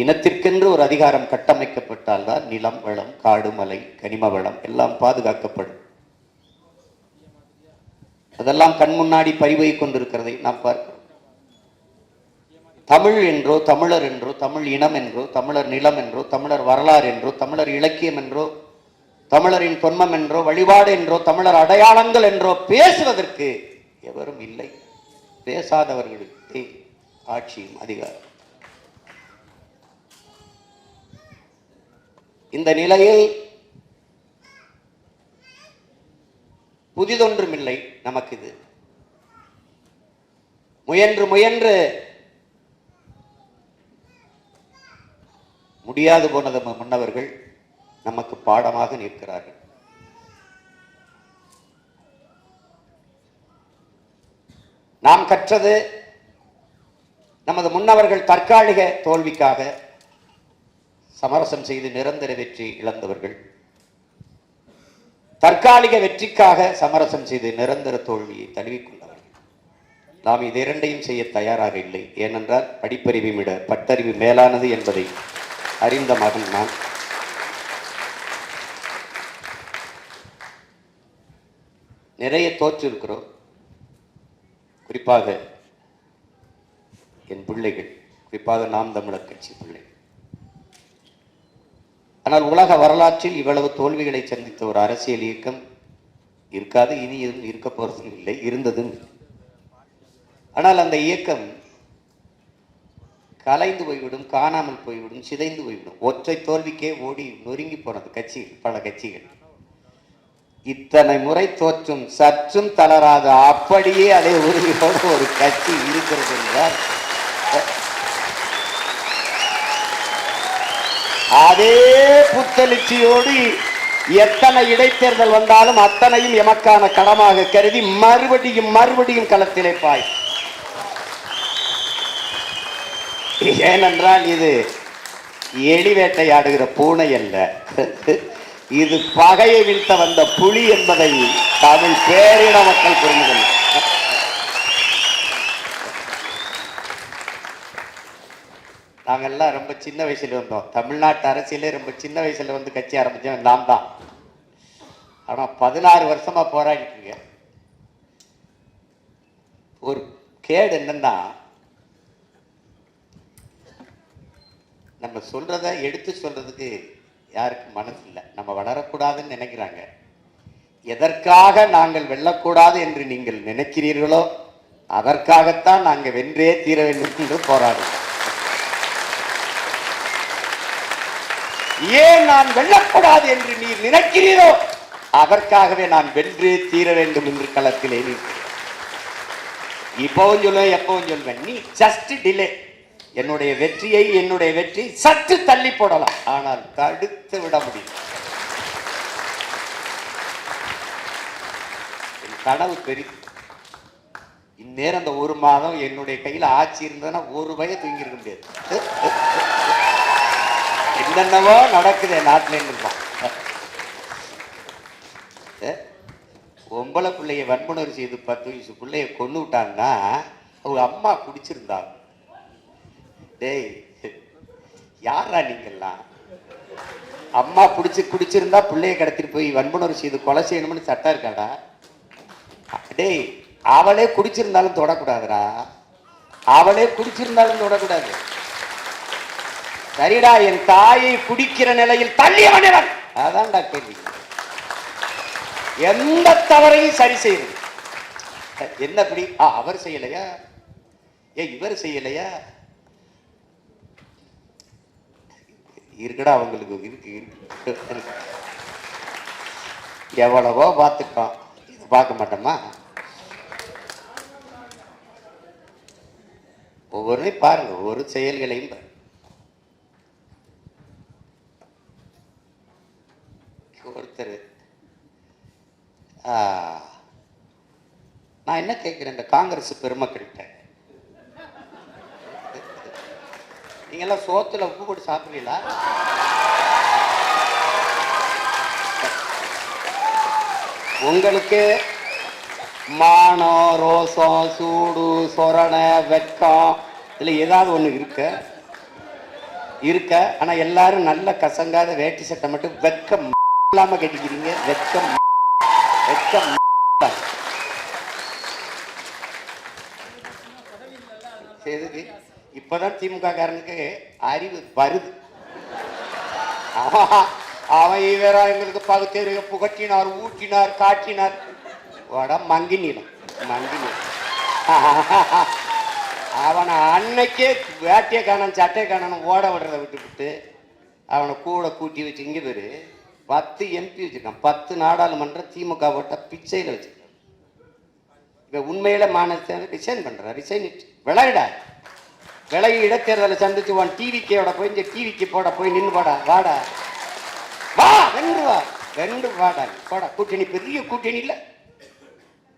இனத்திற்கென்று ஒரு அதிகாரம் கட்டமைக்கப்பட்டால் தான் நிலம் வளம், காடு, மலை, கனிம வளம் எல்லாம் பாதுகாக்கப்படும். அதெல்லாம் கண் முன்னாடி பறிவை கொண்டிருக்கிறதை நாம் பார்க்கிறோம். தமிழ் என்றோ, தமிழர் என்றோ, தமிழ் இனம் என்றோ, தமிழர் நிலம் என்றோ, தமிழர் வரலாறு என்றோ, தமிழர் இலக்கியம் என்றோ, தமிழரின் தொன்மம் என்றோ, வழிபாடு என்றோ, தமிழர் அடையாளங்கள் என்றோ பேசுவதற்கு எவரும் இல்லை. பேசாதவர்களுக்கு ஆட்சியும் அதிகாரம். இந்த நிலையில் புதிதொன்றுமில்லை நமக்கு. இது முயன்று முயன்று முடியாது போனது முன்னவர்கள் நமக்கு பாடமாக நிற்கிறார்கள். நாம் கற்றது நமது முன்னவர்கள் தற்காலிக தோல்விக்காக சமரசம் செய்து நிரந்தர வெற்றி இழந்தவர்கள், தற்காலிக வெற்றிக்காக சமரசம் செய்து நிரந்தர தோல்வியை தழுவிக்கொண்டவர்கள். நாம் இது இரண்டையும் செய்ய தயாராக இல்லை. ஏனென்றால் படிப்பறிவை விட பட்டறிவு மேலானது என்பதை அறிந்த மகன் நான். நிறைய தோற்று இருக்கிறோம். குறிப்பாக என் பிள்ளைகள், குறிப்பாக நாம் தமிழர் கட்சி பிள்ளைகள். ஆனால் உலக வரலாற்றில் இவ்வளவு தோல்விகளை சந்தித்த ஒரு அரசியல் இயக்கம் இருக்காது, இனி இருக்க போறதும் இல்லை, இருந்ததும் இல்லை. ஆனால் அந்த இயக்கம் கலைந்து போய்விடும், காணாமல் போய்விடும், சிதைந்து போய்விடும். ஒற்றை தோல்விக்கே ஓடி நொறுங்கி போனது கட்சிகள், பல கட்சிகள். இத்தனை முறை தோற்றும் சற்றும் தளராத அப்படியே அதே உறுதியோடு ஒரு கட்சி இருக்கிறது என்றால் அதே புத்தெழுச்சியோடு எத்தனை இடைத்தேர்தல் வந்தாலும் அத்தனையும் எமக்கான கடமாக கருதி மறுபடியும் மறுபடியும் களத்திலே பாய். ஏனென்றால் இது எலி வேட்டையாடுகிற பூனை அல்ல, இது பகையை வீழ்த்த வந்த புலி என்பதை தமிழ் பேரின மக்கள் புரிந்து கொள்ள. நாங்கெல்லாம் ரொம்ப சின்ன வயசுல வந்தோம். தமிழ்நாட்டு அரசியலே ரொம்ப சின்ன வயசுல வந்து கட்சி ஆரம்பிச்சோம் நாம் தான். ஆனா 16 வருஷமா போராடிட்டு. ஒரு கேடு என்னன்னா, நம்ம சொல்றத எடுத்து சொல்றதுக்கு யாருக்கு மனசு இல்லை. நம்ம வளரக்கூடாதுன்னு நினைக்கிறாங்க. எதற்காக நாங்கள் வெல்லக்கூடாது என்று நீங்கள் நினைக்கிறீர்களோ அதற்காகத்தான் நாங்கள் வென்றே தீர வேண்டும் என்று போராடுவோம். ஏன் நான் வெல்லக்கூடாது என்று நீ நினைக்கிறீரோ அதற்காகவே நான் வென்றே தீர வேண்டும் என்று களத்திலே நிற்கிறேன். இப்பவும் சொல்லுவேன், எப்பவும் சொல்வேன், நீ ஜஸ்ட் டிலே. என்னுடைய வெற்றி சற்று தள்ளி போடலாம், ஆனால் தடுத்து விட முடியும். என் கனவு பெரிய. இந்நேரம் அந்த ஒரு மாதம் என்னுடைய கையில் ஆட்சி இருந்ததுன்னா ஒரு பய தூங்கி இருக்க முடியாது. என்னென்னவோ நடக்குது நாட்டில் இருப்பான். பொம்பளை பிள்ளைய வன்புணர்வு செய்து 10 வயசு பிள்ளைய கொண்டு விட்டாங்கன்னா அவங்க அம்மா குடிச்சிருந்தாங்க. டேய், யாரா நீங்கெல்லாம்? அம்மா குடிச்சிருந்தா பிள்ளைய கடத்திட்டு போய் வன்புணர்வு செய்து கொலை செய்யணும்னு சட்டம் இருக்காடா? டேய், அவளே குடிச்சிருந்தாலும் தொடக்கூடாதுடா. அவளே குடிச்சிருந்தாலும் தொடக்கூடாது. சரிடா, என் தாயை குடிக்கிற நிலையில் தள்ளியவன். அதான்டா கேள்வி. எந்த தவறையும் சரி செய்யுது. என்ன அப்படி? அவர் செய்யலையா? இவர் செய்யலையா? இருக்குடா, அவங்களுக்கு இருக்கு. எவ்வளவோ பார்த்துட்டோம், இது பார்க்க மாட்டோமா? ஒவ்வொருத்தையும் பாருங்க, ஒவ்வொரு செயல்களையும் பாருங்க. ஒருத்தர் நான் என்ன கேட்கிறேன், இந்த காங்கிரஸ் பெருமக்கள்கிட்ட, நீங்க எல்லாம் சோத்துல உப்பு போட்டு சாப்பிடுறீங்களா? உங்களுக்கு மானம், ரோசம், சூடு, சொரணை, வெட்கம், இதுல ஏதாவது ஒண்ணு இருக்கு? இருக்க. ஆனா எல்லாரும் நல்ல கசங்காத வேட்டி சட்டை மட்டும் வெக்கம் இல்லாம கட்டிக்கிறீங்க. வெக்கம் வெக்கம். எதுக்கு? இப்பதான் திமுக காரனுக்கு அறிவு வருது. அவன் இவரா எங்களுக்கு பகுத்தறிவு புகட்டினார், ஊட்டினார், காட்டினார். மங்கி நீளம் மங்கி நீளம். அவனை அன்னைக்கே வேட்டியை காணும் சட்டையை காணும் ஓட விடுறத விட்டுவிட்டு அவனை கூட கூட்டி வச்சு இங்கே பேரு 10 MP வச்சிருக்கான். 10 நாடாளுமன்ற திமுக ஓட்ட பிச்சையில் வச்சிருக்கான். இப்போ உண்மையில மாநிலத்தை ரிசைன் பண்றான். ரிசைன் விளையாடா விலகி இடைத்தேர்தலை சந்திச்சு டிவிக்கோட போய் இந்த டிவிக்கு போட போய் நின்று போடா. வாடா வா வென்று வா வென்று வாடா போடா. கூட்டணி பெரிய கூட்டணி இல்லை.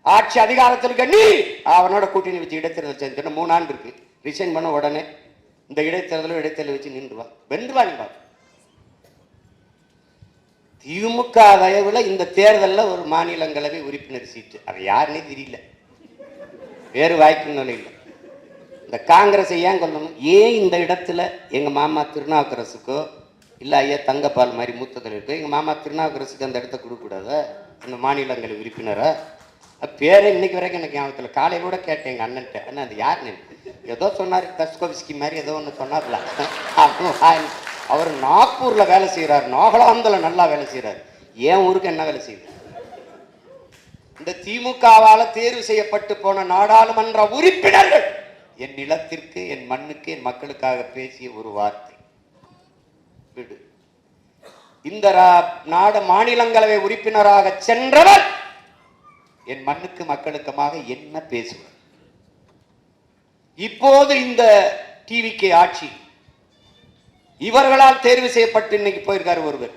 ஆட்சி அதிகாரத்தில் இருக்க நீ அவனோட கூட்டணி வச்சு இடைத்தேர்தல் செஞ்சு 3 ஆண்டு இருக்கு. ரிசைன் பண்ண உடனே இந்த இடைத்தேர்தல் வச்சு நின்று வா வென்று வா. நீ வா. திமுக தயவுல இந்த தேர்தலில் ஒரு மாநிலங்களவை உறுப்பினர் சீட்டு அது யாருன்னே தெரியல. வேறு வாய்ப்புன்னு இல்லை. இந்த காங்கிரஸை ஏன் கொள்ளணும்? ஏன் இந்த இடத்துல எங்க மாமா திருநாவுக்கரசுக்கோ இல்ல ஐயா தங்கப்பால் மாதிரி மூத்த தலைவருக்கோ எங்க மாமா திருநாவுக்கரசுக்கு அந்த இடத்த கொடுக்கக்கூடாத அந்த மாநிலங்களவை உறுப்பினரா? பேரை இன்னைக்கு வரைக்கும் எனக்கு ஞாபகத்தில். காலையில் கூட கேட்டேன் எங்கள் அண்ணன்ட்ட. அண்ணா அது யாருன்னு ஏதோ சொன்னார். தஸ்கோவிஸ்கி மாதிரி ஏதோ ஒன்று சொன்னார்ல. அவர் நாக்பூரில் வேலை செய்கிறார், நாகாலாந்தில் நல்லா வேலை செய்கிறார். ஏன் ஊருக்கு என்ன வேலை செய்யுது? இந்த திமுகவால் தேர்வு செய்யப்பட்டு போன நாடாளுமன்ற உறுப்பினர்கள் என் நிலத்திற்கு, என் மண்ணுக்கு, என் மக்களுக்காக பேசிய ஒரு வார்த்தை விடு. இந்த மாநிலங்களவை உறுப்பினராக சென்றவர் என் மண்ணுக்கு மக்களுக்குமாக என்ன பேசுவார்? இப்போது இந்த டிவிக்கு ஆட்சி இவர்களால் தேர்வு செய்யப்பட்டு இன்னைக்கு போயிருக்காரு ஒருவர்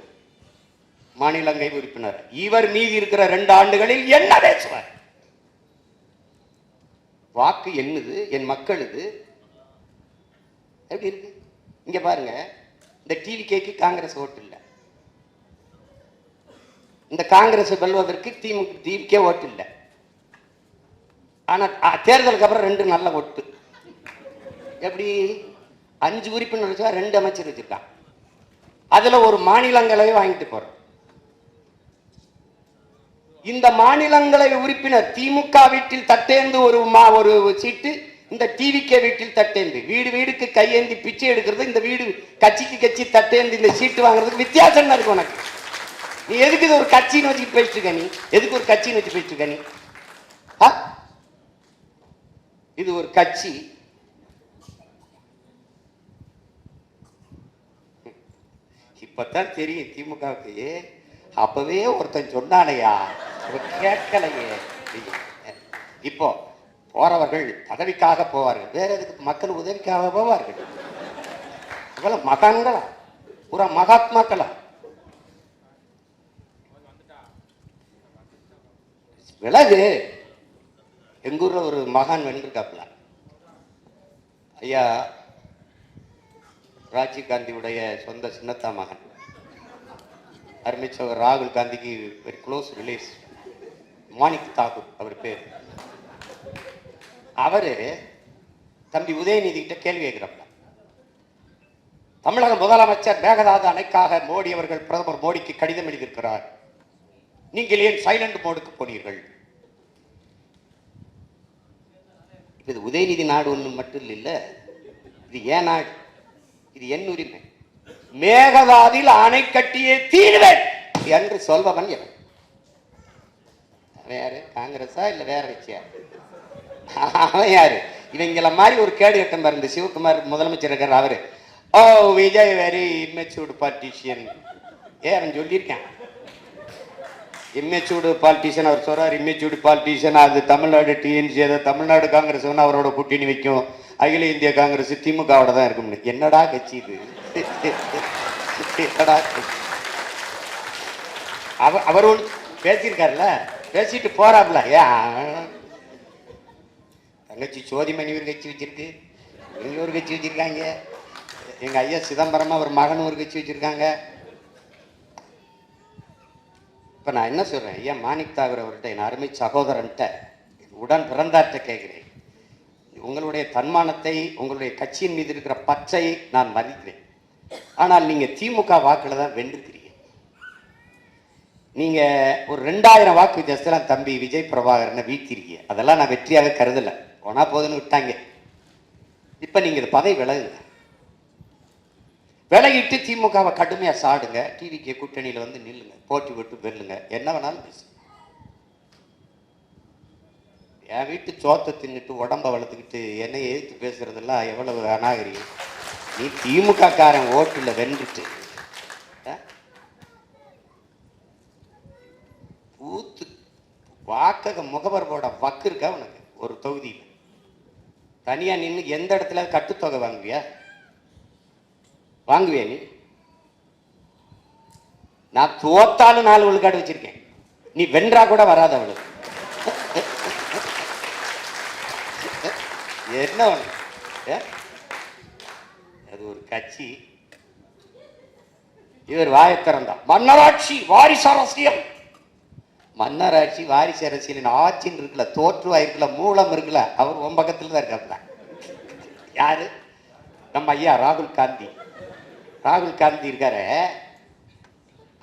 மாநிலங்களவை உறுப்பினர். இவர் மீதி இருக்கிற 2 ஆண்டுகளில் என்ன பேசுவார்? வாக்கு என்னது? என் மக்களுது. எப்படி இருக்கு? இங்க பாருங்க, இந்த டிவிக்கு காங்கிரஸ் ஓட்டு இல்லை. இந்த காங்கிரஸ் வெல்வதற்கு திமுக ஓட்டு இல்லை. ஆனா தேர்தலுக்கு அப்புறம் 2 நல்ல ஓட்டு. எப்படி? 5 உறுப்பினர் வச்சா 2 அமைச்சர் வச்சிருக்கான். அதுல ஒரு மாநிலங்களவை வாங்கிட்டு போறோம். இந்த மாநிலங்களவை உறுப்பினர் திமுக வீட்டில் தட்டேந்து ஒரு சீட்டு, இந்த டிவிகே வீட்டில் தட்டேந்து. வீடு வீடுக்கு கையேந்தி பிச்சை எடுக்கிறது, இந்த வீடு கட்சிக்கு கட்சி தட்டேந்து இந்த சீட்டு வாங்குறதுக்கு வித்தியாசம் என்ன இருக்கு உனக்கு? நீ எதுக்கு இது ஒரு கட்சின்னு வச்சுட்டு பேசிட்டு இருக்க? நீ எதுக்கு ஒரு கட்சின்னு வச்சு பேசிட்டு இருக்க? நீ இது ஒரு கட்சி. இப்பதான் தெரியும் திமுகவுக்கு. அப்பவே ஒருத்தன் சொன்னானையா, கேட்கலையே. இப்போ போறவர்கள் பதவிக்காக போவார்கள், வேற எதுக்கு? மக்கள் உதவிக்காக போவார்கள். இவ்வளவு மகான்களா, பூரா மகாத்மாக்களா? விலகு. எங்க ஊர்ல ஒரு மகான் வென்றிருக்காப்ல, ஐயா ராஜீவ் காந்தியுடைய சொந்த சின்னத்தா மகன், அருமைச்சவர் ராகுல் காந்திக்கு very close relation, Manik Thakur அவர் பேர். அவரு தம்பி உதயநிதி கிட்ட கேள்வி கேட்கிறாப்ல. தமிழக முதலமைச்சர் மேகதாது அணைக்காக மோடி அவர்கள் பிரதமர் மோடிக்கு கடிதம் எழுதியிருக்கிறார், நீங்கள் ஏன் சைலண்ட் மோடுக்கு போனீர்கள்? இது உதயநிதி நாடு ஒன்று மட்டும் இல்லை, இது ஏன் நாடு, இது என் உரிமை. மேகதாதில் அணை கட்டியே தீர்வேன் என்று சொல்பவன் எவன்? யாரு? காங்கிரஸா இல்ல வேற கட்சியா? அவன் யாரு? இவங்கள மாதிரி ஒரு கேடு கட்டம் பாருங்க. சிவகுமார் முதலமைச்சர் இருக்காரு, அவரு ஓ விஜய் வெரி இம்மெச்சூர்டு பாலிட்டிஷியன். அவன் சொல்லியிருக்கான் இம்மெச்சூர்டு பாலிட்டிஷியன். அவர் சொல்றாரு இம்மெச்சூர்டு பாலிட்டிஷியன். அது தமிழ்நாடு டிஎன்சி, அதை தமிழ்நாடு காங்கிரஸ் அவரோட கூட்டணி வைக்கும், அகில இந்திய காங்கிரஸ் திமுகவோட தான் இருக்கும்னு. என்னடா கட்சி இது? அவர் ஒன்று பேசியிருக்காருல்ல, பேசிட்டு போறாப்ல. தங்கச்சி சோதிமணி ஒரு கட்சி வச்சிருக்கு, இவங்க ஒரு கட்சி வச்சிருக்காங்க, எங்க ஐயா சிதம்பரமா ஒரு மகன் ஒரு கட்சி வச்சிருக்காங்க. இப்ப நான் என்ன சொல்றேன், ஐயா மாணிக் தாகூர் அவர்கிட்ட, என் அருமை சகோதரன்ட்ட, உடன் பிறந்தார்கிட்ட கேட்கிறேன், உங்களுடைய தன்மானத்தை, உங்களுடைய கட்சியின் மீது இருக்கிற பற்றை நான் மதிக்கிறேன். ஆனால் நீங்க திமுக வாக்குல தான் வென்றுக்கிறீங்க. நீங்க ஒரு 2000 வாக்கு வித்தியாசத்துல தம்பி விஜய் பிரபாகரனை வீழ்த்திருக்கீங்க. அதெல்லாம் நான் வெற்றியாக கருதல, போனா போதுன்னு விட்டாங்க. இப்ப நீங்க இது பதவி விலகுங்க, விலகிட்டு திமுகவை கடுமையா சாடுங்க, டிவிக்கு கூட்டணியில வந்து நில்லுங்க, போட்டி விட்டு வெல்லுங்க, என்ன வேணாலும் பேசு. என் வீட்டு சோத்தை தின்னுட்டு உடம்ப வளர்த்துக்கிட்டு என்னை எதிர்த்து பேசுறதெல்லாம் எவ்வளவு அநாகரிகம். நீ திமுக காரன் ஓட்டுல வென்றுட்டு பூத்து வாக்க முகவர் போட வக்கு இருக்கா உனக்கு? ஒரு தொகுதியில் தனியா நின்று எந்த இடத்துல கட்டுத்தொகை வாங்குவியா? வாங்குவியா நீ? நான் தோத்தாலும் 4 விழுக்காடு வச்சிருக்கேன், நீ வென்றா கூட வராத அவளுக்கு. என்ன அது ஒரு கட்சி. இவர் வாயை திறந்தான், மன்னராட்சி வாரிசு அரசியல். மன்னராட்சி வாரிசு அரசியலின் ஆட்சின்னு இருக்குல்ல, தோற்றுவா இருக்குல்ல, மூலம் இருக்குல்ல, அவர் உன் பக்கத்துல தான் இருக்காப்ல. யாரு? நம்ம ஐயா ராகுல் காந்தி. ராகுல் காந்தி இருக்காரு,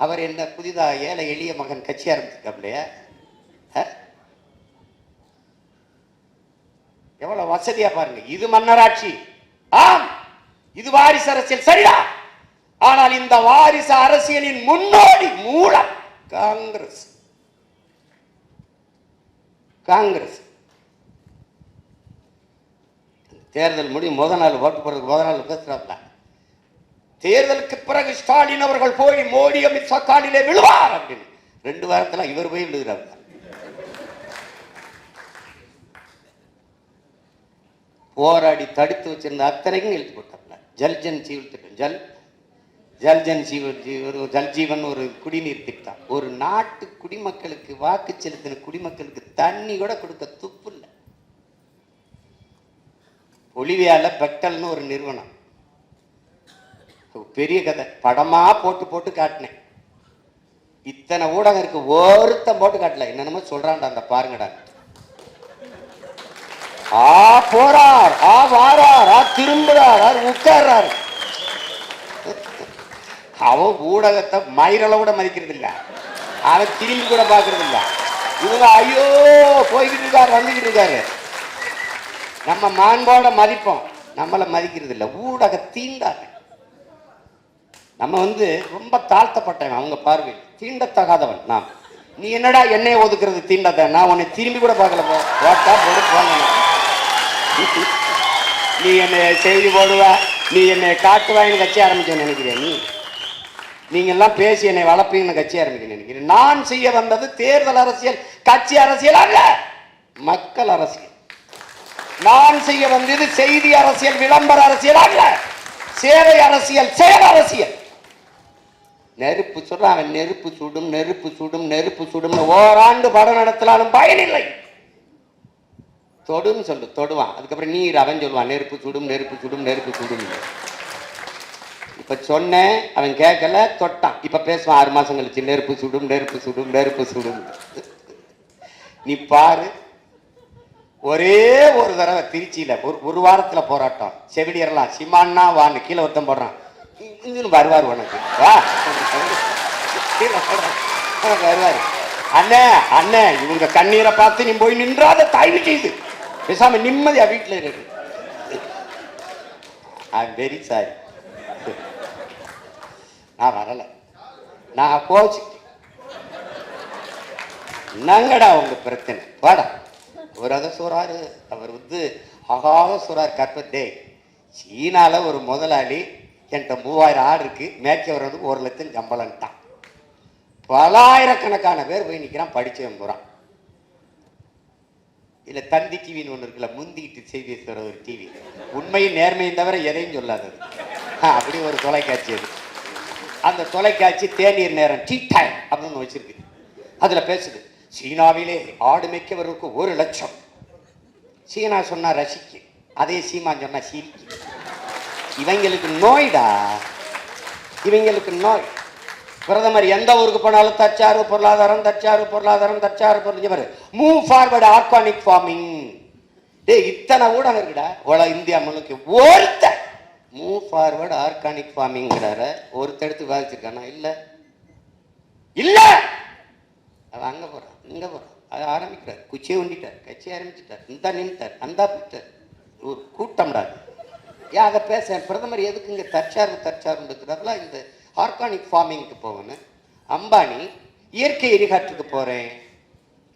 அவர் என்ன புதிதா ஏழை எளிய மகன் கட்சி ஆரம்பிச்சிருக்காப்லையா? எவ்வளவு வசதியா பாருங்க. இது மன்னராட்சி, ஆம் இது வாரிசு அரசியல், சரியா? ஆனால் இந்த வாரிசு அரசியலின் முன்னோடி மூலம் காங்கிரஸ். காங்கிரஸ் தேர்தல் முடியும் முதல் நாள் ஓட்டு போடுறதுக்கு முதல் நாள் பேசுறாப்ல, தேர்தலுக்கு பிறகு ஸ்டாலின் அவர்கள் போய் மோடி அமித்ஷா காலிலே விழுவார் அப்படின்னு. 2 வாரத்துல இவர் போய் விழுகிறார். போராடி தடுத்து வச்சிருந்த அத்தனைக்கும் எழுத்து போட்டாப்ல. ஜல்ஜன் ஜீவன் திட்டம், ஜல்ஜீவன் ஒரு குடிநீர் திட்டம். ஒரு நாட்டு குடிமக்களுக்கு, வாக்கு செலுத்தின குடிமக்களுக்கு தண்ணி கூட கொடுக்க துப்பு இல்லை. பொலிவியால பெக்டல்னு ஒரு நிறுவனம், பெரிய கதை, படமா போட்டு போட்டு காட்டினேன். இத்தனை ஊடகம் இருக்கு, ஒருத்தன் போட்டு காட்டல. என்னென்னமோ சொல்றான்டா, அந்த பாருங்கடா. போறார், வாரார், திரும்புறார், உட்கார்றாரு. அவன் ஊடகத்தை மயிரளவோட மதிக்கிறது இல்ல, அவன் திரும்பி கூட பாக்குறது இல்ல. இவங்க ஐயோ போய்கிட்டு இருக்காரு, வந்துகிட்டு இருக்காரு. நம்ம மாண்போட மதிப்போம், நம்மளை மதிக்கிறது இல்ல. ஊடக தீண்டாங்க. நம்ம ரொம்ப தாழ்த்தப்பட்டவன் அவங்க பார்வையில், தீண்டத்தகாதவன் நாம். நீ என்னடா என்னைய ஒதுக்குறது தீண்டாத? நான் உன்னை திரும்பி கூட பார்க்கல. நீ என்னை செய்தி போடுவ, நீ என்னை காட்டுவாயின்னு கட்சி ஆரம்பிக்க நினைக்கிறேன். நீங்க எல்லாம் பேசி என்னை வளர்ப்பீங்கன்னு கட்சி ஆரம்பிக்க நினைக்கிறேன். நான் செய்ய வந்தது தேர்தல் அரசியல், கட்சி அரசியல் அல்ல, மக்கள் அரசியல். நான் செய்ய வந்தது செய்தி அரசியல், விளம்பர அரசியல் அல்ல, சேவை அரசியல், செயல் அரசியல். நெருப்பு சொல்றான் அவன், நெருப்பு சுடும், நெருப்பு சுடும், நெருப்பு சுடும். ஓராண்டு படம் நடத்தலாலும் பயனில்லை. தொடுன்னு சொல்லு, தொடுவான். அதுக்கப்புறம் நீர் அவன் சொல்லுவான், நெருப்பு சுடும், நெருப்பு சுடும், நெருப்பு சுடும். இப்ப சொன்னேன், அவன் கேட்கல, தொட்டான். இப்ப பேசுவான் 6 மாசம் கழிச்சு, நெருப்பு சுடும், நெருப்பு சுடும், நெருப்பு சுடும். நீ பாரு, ஒரே ஒரு தடவை திருச்சியில ஒரு வாரத்துல போராட்டம், செவிலியர்லாம் சிமான்னா வான்னு கீழே ஒருத்தம் போடுறான், வருவார் உனக்கு வா வருவாரு. அண்ணே அண்ணே, இவங்க கண்ணீரை பார்த்து நீ போய் நின்றாத, தாய்வு செய்து பேசாம நிம்மதியா வீட்டுல இருக்கு. ஐ எம் வெரி சாரி, நான் வரல, நான் கோச்சுக்கிட்டேன். என்னங்கடா உங்க பிரச்சனை, வாடா. ஒரு அதை சொல்றாரு, அவர் ஆகாத சொல்றாரு, கற்பத்தே சீனால ஒரு முதலாளி என்கிட்ட 3000 ஆடு இருக்கு, மேய்ச்சவர் 1 லட்சம் சம்பளம்ட்டான். பலாயிரக்கணக்கான பேர் போய் நிற்கிறான், படிச்சவன் போறான். இல்ல தந்தி டிவின்னு ஒன்று இருக்குல்ல, முந்திக்கிட்டு செய்தி சொல்ற ஒரு டிவி, உண்மையும் நேர்மையும் தவிர எதையும் சொல்லாதது, அப்படி ஒரு தொலைக்காட்சி. அது அந்த தொலைக்காட்சி தேநீர் நேரம், டீ டைம் அப்படின்னு வச்சிருக்கு. அதுல பேசுது, சீனாவிலே ஆடு மேய்க்கவருக்கு 1 லட்சம். சீனா சொன்னா ரசிக்கு, அதே சீமான் சொன்னா சீலிக்கு. இவங்களுக்கு நோய்டா, இவங்களுக்கு நோய். பிரதமர் எந்த ஊருக்கு போனாலும் தற்சார்பு பொருளாதாரம், தற்சார்பு பொருளாதாரம், தற்சார்பு பொருளாதாரம், மூவ் ஃபார்வர்ட் ஆர்கானிக் ஃபார்மிங். இத்தனை ஊடகம் இருக்குடா இந்தியா முழுக்க. ஒருத்த மூவ் ஃபார்வர்டு ஆர்கானிக் ஃபார்மிங்கிறார ஒருத்தடுத்து விவாதிச்சிருக்கானா? இல்லை இல்லை, அவன் அங்கே போகிறான் இங்கே போகிறான், அதை ஆரம்பிக்கிறார், குச்சியை ஒண்டிட்டார், கட்சியை ஆரம்பிச்சிட்டார், இந்த நின்ட்டார், அந்த போயிட்டார், ஒரு கூட்டம்டாது. ஏன் அதை பேச பிரதமர் எதுக்கு இங்கே தற்சார்புங்கிறதுல இந்த ஆர்கானிக் ஃபார்மிங்க்கு போகணும். அம்பானி இயற்கை எரிகாற்றுக்கு போகிறேன்,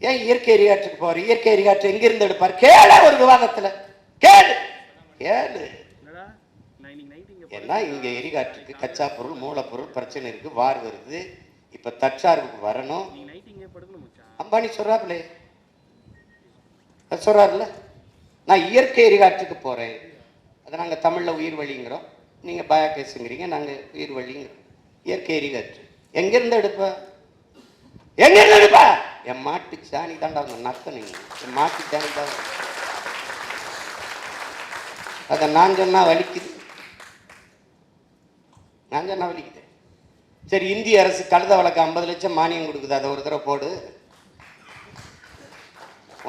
ஏன் இயற்கை எரிகாற்றுக்கு போகிறேன், இயற்கை எரிகாற்று எங்கிருந்து எடுப்பார் கேளு, ஒரு விவாதத்தில் கேளு கேளு. ஏன்னா இங்கே எரிகாற்றுக்கு கச்சா பொருள் மூலப்பொருள் பிரச்சனை இருக்குது, வார் வருது, இப்போ தற்சார்புக்கு வரணும். அம்பானி சொல்கிறாங்களே, அது சொல்கிறாருல்ல, நான் இயற்கை எரிகாற்றுக்கு போகிறேன், அதை நாங்கள் தமிழில் உயிர் வழிங்கிறோம், நீங்கள் பயோகேஸுங்கிறீங்க, நாங்கள் உயிர் வழிங்கிறோம். இயற்கை எரிகாற்று எங்கேருந்து எடுப்ப, எங்கேருந்து எடுப்ப? என் மாட்டு சாணி தாண்டா நத்தனீங்க, என் மாட்டு சாணி தான். அதை நான் சொன்னா வலிக்குது, நான் சொன்னா வலிக்குது. சரி, இந்திய அரசு கழுத வழக்கு 50 லட்சம் மானியம் கொடுக்குது, அதை ஒரு தடவை போடு.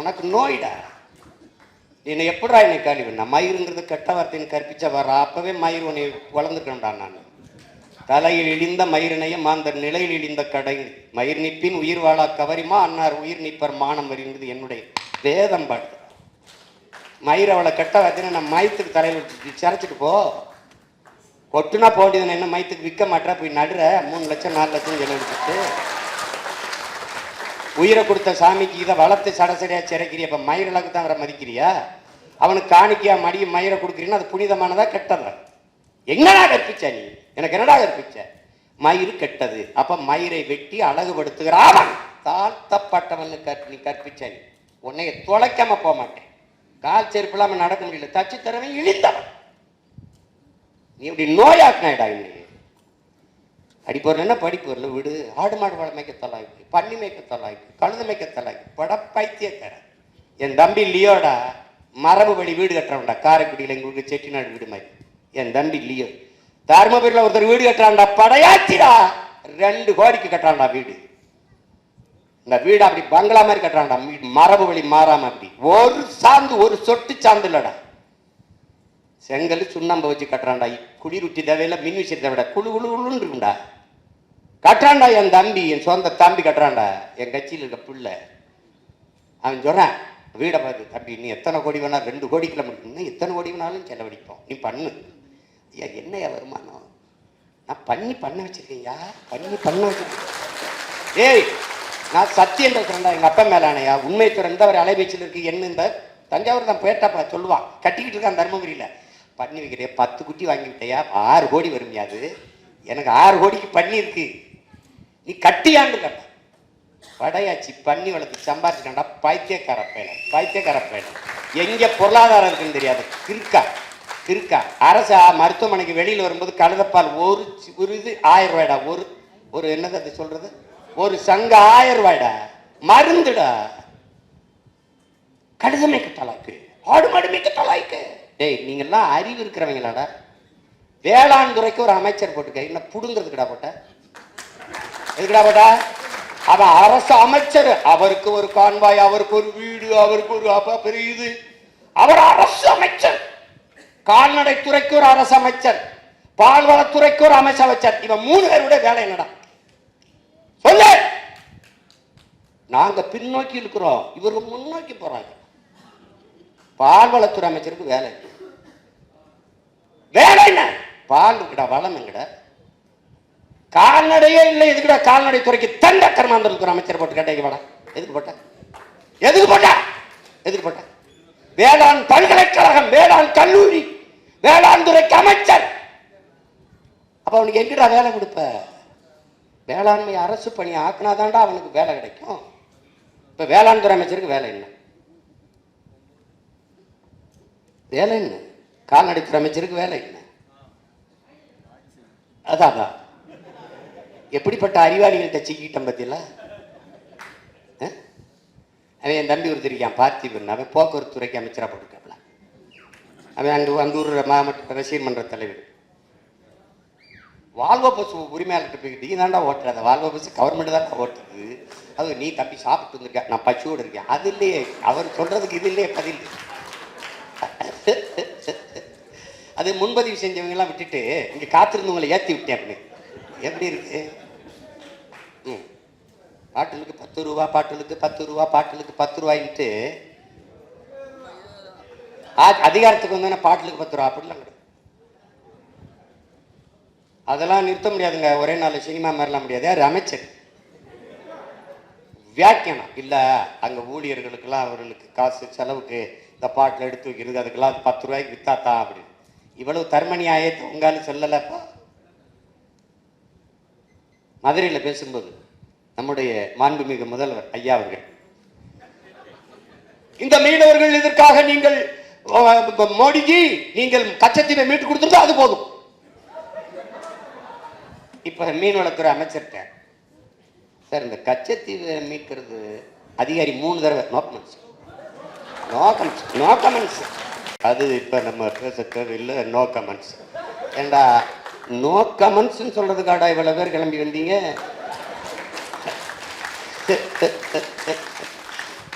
உனக்கு நோயிடா, என்னை எப்படா என்னை காலி பண்ண? மயிருங்கிறது கெட்ட வார்த்தைன்னு கற்பிச்ச வர அப்பவே மயிர் உன்னை வளர்ந்துக்கணும்டா. நான் தலையில் இழிந்த மயிரினைய மாந்தர் நிலையில் இழிந்த கடை மயிர் நிப்பின் உயிர் வாழா கவரிமா அன்னார் உயிர் நிப்பர் மானம் வருங்கிறது என்னுடைய வேதம் பாட்டு. மயிர் அவளை கெட்ட வார்த்தைன்னு நான் மயத்துக்கு தலையில் சிரைச்சிட்டு போ, கொட்டுனா போண்டியதுன்னு என்ன மயத்துக்கு விற்க மாட்டா, போய் நடுற 3 லட்சம் 4 லட்சம் செலவழிச்சுட்டு உயிரை கொடுத்த சாமிக்கு இதை வளர்த்து சடசடையா சிறைக்கிறியா? அப்ப மயிரளவுக்கு தான் அவரை மதிக்கிறியா? அவனுக்கு காணிக்கையா மடிய மயிரை கொடுக்குறீன்னா அது புனிதமானதா கெட்டதா? என்னடா கற்பிச்ச நீ? எனக்கு என்னடா கற்பிச்ச? மயிறு கெட்டது, அப்ப மயிரை வெட்டி அழகுபடுத்துகிறான் தாழ்த்தப்பட்டவன் நீ கற்பிச்ச. நீ உன்னைய தொலைக்காம போக மாட்டேன், கால் செருப்பு இல்லாம நடக்க முடியல, தச்சு தரவன் இழிந்தவன், நீ இப்படி நோயாக்குனாடா. இன்னைக்கு அடிப்பொருள் என்ன படிப்பொருள் விடு. ஆடு மாடு வள மேய்க்க தலாய்க்கு, பன்னி மேய்க்க தலாய்க்கு, கழுது மேய்க்க தலாய்க்கு, பட பைத்தியக்கார. என் தம்பி லியோடா மரபு வழி வீடு கட்டுறவன்டா, காரைக்குடியில் எங்களுக்கு செட்டிநாடு வீடு மாதிரி. என் தம்பி லியோ தர்மபுரியில் ஒருத்தர் வீடு கட்டுறான்டா, படையாச்சிடா, 2 கோடிக்கு கட்டுறான்டா வீடு. இந்த வீடு அப்படி பங்களா மாதிரி கட்டுறான்டா, மரபு வழி மாறாம. அப்படி ஒரு சாந்து, ஒரு சொட்டு சாந்து இல்லடா, செங்கல் சுண்ணாம்பு வச்சு கட்டுறான்டா. குளிருட்டி தேவையில்ல, மின் விஷயத்தை விட குழு குழுன்னு இருக்குண்டா, கட்டுறான்டா. என் தம்பி, என் சொந்த தம்பி கட்டுறான்டா, என் கட்சியில் இருக்க பிள்ளை. அவன் சொல்றான், வீடை பார்த்து தம்பி நீ எத்தனை கோடி வேணா 2 கோடிக்குள்ள முடியும், எத்தனை கோடி வேணாலும் செலவழிப்போம், நீ பண்ணு. ஐயா என்னையா வருமானம்? நான் பண்ண வச்சிருக்கேன்யா, பண்ண வச்சிருக்கேன். ஏய் நான் சத்தியம் பேசுறேன்டா, எங்க அப்பா மேலானையா உண்மை துறந்த ஒரு அலைபேச்சியில் இருக்கு. என்ன இந்த தஞ்சாவூர் தான் போயிட்டாப்பா சொல்லுவான், கட்டிக்கிட்டு இருக்கான் தர்மபுரியில. பண்ணி வைக்கிறேன் 10 குட்டி வாங்கி விட்டையா, 6 கோடி வருமையாது. எனக்கு 6 கோடிக்கு பண்ணி இருக்கு, நீ கட்டியாண்டு கேட்ட. படையாச்சி பண்ணி வளர்த்து சம்பாதிச்சுட்டான்டா, பைத்தியக்கார பயணம். எங்க பொருளாதாரம் இருக்குன்னு தெரியாது, கிறுக்கா. அரசு மருத்துவமனைக்கு வெளியில் வரும்போது கழுதப்பால் ஒரு இது 1000 ரூபாய்டா, ஒரு என்னது அது சொல்றது, ஒரு சங்க 1000 ரூபாய்டா, மருந்துடா. கழுத மேய்க்க தலாய்க்கு, ஆடு மாடு மேய்க்க தலாய்க்கு. டேய் நீங்கெல்லாம் அறிவு இருக்கிறவங்களாடா. வேளாண் துறைக்கு ஒரு அமைச்சர் போட்டுக்க, என்ன புடுங்கிறதுக்குடா போட்ட? எதுக்குடா போட்டா? அவன் அரசு அமைச்சர், அவருக்கு ஒரு கான்வாய், அவருக்கு ஒரு வீடு, அவருக்கு ஒரு அப்பா பெரிய இது. அவர் அரசு அமைச்சர். கால்நடை துறைக்கு ஒரு அரசு அமைச்சர், பால்வளத்துறைக்கு ஒரு அமைச்சர். இவன் 3 பேருடைய வேலை என்னடா சொல்லு? நாங்க பின்னோக்கி இருக்கிறோம், இவர்கள் முன்னோக்கி போறாங்க. பால்வளத்துறை அமைச்சருக்கு வேலை என்ன? பால் இருக்குடா, வளம் எங்கடா? கால்நடையே இல்லை, எதுக்குடா கால்நடை துறைக்கு தண்ட கர்மாந்தரத்துக்கு ஒரு அமைச்சர் போட்டு கேட்டீங்க வாடா? எதுக்கு போட்ட? வேளாண் பல்கலைக்கழகம், வேளாண் கல்லூரி, வேளாண் துறைக்கு அமைச்சர். அப்ப அவனுக்கு எங்கடா வேலை கொடுப்ப? வேளாண்மை அரசு பணி ஆக்குனாதான்டா அவனுக்கு வேலை கிடைக்கும். இப்ப வேளாண் துறை அமைச்சருக்கு வேலை என்ன? கால்நடைத்துறை அமைச்சருக்கு வேலை என்ன? அதான் எப்படிப்பட்ட அறிவாளிகள்கிட்ட சிக்கிட்டோம் பத்தியில. அவன் என் தம்பி ஒருத்தர் இருக்கான் பார்த்திபன், அவன் போக்குவரத்து துறைக்கு அமைச்சராக போட்டுருக்காப்ல. அவன் அந்த ஊர் மாவட்ட ரசிகர் மன்ற தலைவர். வால்வோ பஸ் உரிமையாளர்கிட்ட போய்கிட்டு நீ தாண்டா ஓட்டுறாத, வால்வோ பஸ் கவர்மெண்ட் தான் ஓட்டுறது, அது நீ தப்பி சாப்பிட்டு வந்துருக்க, நான் பச்சுவோடு இருக்கேன். அது இல்லையே அவர் சொல்றதுக்கு, இது இல்லையே பதில். அது முன்பதிவு செஞ்சவங்க எல்லாம் விட்டுட்டு இங்க காத்திருந்தவங்களை ஏத்தி விட்டேன் அப்படின்னு. எப்படி இருக்கு? பாட்டிலுக்கு 10 ரூபா, பாட்டிலுக்கு 10 ரூபா, பாட்டிலுக்கு 10 ரூபாய்ன்ட்டு அதிகாரத்துக்கு வந்தோன்னா பாட்டிலுக்கு 10 ரூபா அப்படிலாம் கிடையாது. அதெல்லாம் நிறுத்த முடியாதுங்க. ஒரே நாள் சினிமா மாதிரிலாம் முடியாது. யார்? அமைச்சர். வியாக்கியானம் இல்லை, அங்கே ஊழியர்களுக்கெல்லாம் அவர்களுக்கு காசு செலவுக்கு இந்த பாட்டில் எடுத்து வைக்கிறது, அதுக்கெல்லாம் 10 ரூபாய்க்கு வித்தாத்தான் அப்படின்னு. இவ்வளவு தர்மணி ஆயத்தை உங்காலும் சொல்லலப்பா. மதுரையில் பேசும்போது நம்முடைய மாண்புமிகு முதல்வர் ஐயா அவர்கள், இந்த மீனவர்கள் இதற்காக நீங்கள் மோடிஜி நீங்கள் கச்சத்தீவை மீட்டு கொடுத்துருந்தா அது போதும். இப்ப மீன்வளத்துறை அமைச்சர்கிட்ட, சார் இந்த கச்சத்தீவை மீட்கிறது அதிகாரி 3 தடவை நோ கமெண்ட்ஸ். அது இப்ப நம்ம பேச தேவையில்லை. No comments. ஏண்டா நோ கமெண்ட்ஸ் சொல்றதுக்காடா இவ்வளவு பேர் கிளம்பி வந்தீங்க?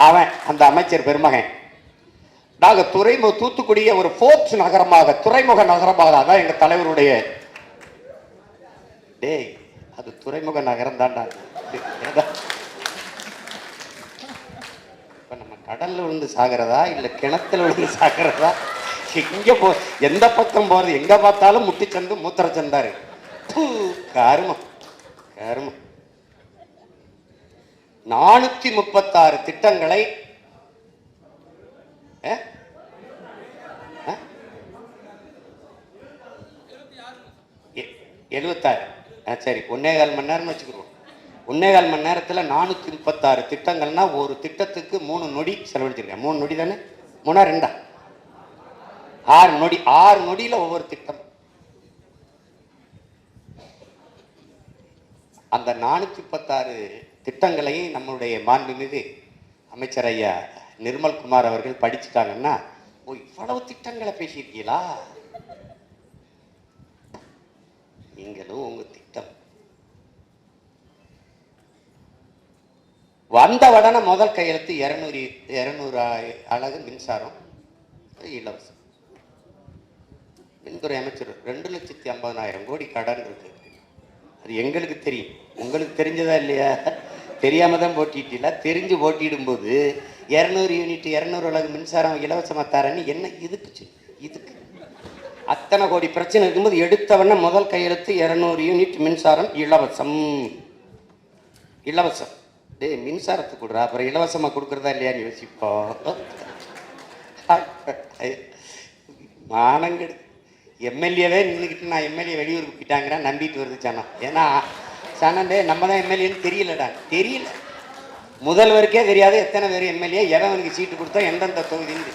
அவன் அந்த அமைச்சர் பெருமகன் நாங்கள் தூத்துக்குடிய ஒரு போர்ட் நகரமாக, துறைமுக நகரமாக, அதான் எங்க தலைவருடைய. டேய் அது துறைமுக நகரம் தான்டா. இப்ப நம்ம கடல்ல விழுந்து சாகிறதா இல்ல கிணத்துல விழுந்து சாகிறதா? இங்க எந்த பக்கம் போறது? எங்க பார்த்தாலும் முட்டிச்சந்து மூத்திரச்சந்தா இருக்கு. கருமம் கருமம். 436 திட்டங்களை 76, சரி 1.25 மணி நேரம் வச்சுக்கிறோம். 1.25 மணி நேரத்தில் 436 திட்டங்கள்னா ஒரு திட்டத்துக்கு 3 நொடி செலவழிச்சிருக்கேன். 3 நொடி தானே? 3 2 6 நொடி. 6 நொடியில் ஒவ்வொரு திட்டம். அந்த 436 திட்டங்களையும் நம்மளுடைய மாண்புமிகு அமைச்சர் ஐயா நிர்மல்குமார் அவர்கள் படிச்சுட்டாங்கன்னா, ஓ இவ்வளவு திட்டங்களை பேசியிருக்கீங்களா, நீங்களும் உங்க திட்டம் வந்த உடனே முதல் கையெழுத்து 200 அலகு மின்சாரம் இலவசம். மின்துறை அமைச்சர் 2,50,000 கோடி கடன் இருக்கு. அது எங்களுக்கு தெரியும், உங்களுக்கு தெரிஞ்சதா இல்லையா? தெரியாம தான் போட்டிட்டீங்களா? தெரிஞ்சு போட்டிடும் போது 200 யூனிட் 200 அலகு மின்சாரம் இலவசமா தரேன்னு என்ன இதுக்கு? இதுக்கு அத்தனை கோடி பிரச்சனை இருக்கும்போது எடுத்தவன முதல் கையெழுத்து 200 யூனிட் மின்சாரம் இலவசம். இலவசம். டேய் மின்சாரத்துக்கு கொடுறா, அப்புறம் இலவசமா கொடுக்குறதா இல்லையான்னு யோசிப்போம். மானங்கெடு. எம்எல்ஏவே நின்றுக்கிட்டு நான் எம்எல்ஏ வெளியூருக்கு போயிட்டாங்கிறா நம்பிட்டு வருது சனம். ஏன்னா சனண்டே நம்ம தான் எம்எல்ஏன்னு தெரியலடா. தெரியல, முதல்வருக்கே தெரியாது எத்தனை பேர் எம்எல்ஏ, எவனுக்கு சீட்டு கொடுத்தா எந்தெந்த தொகுதின்னு.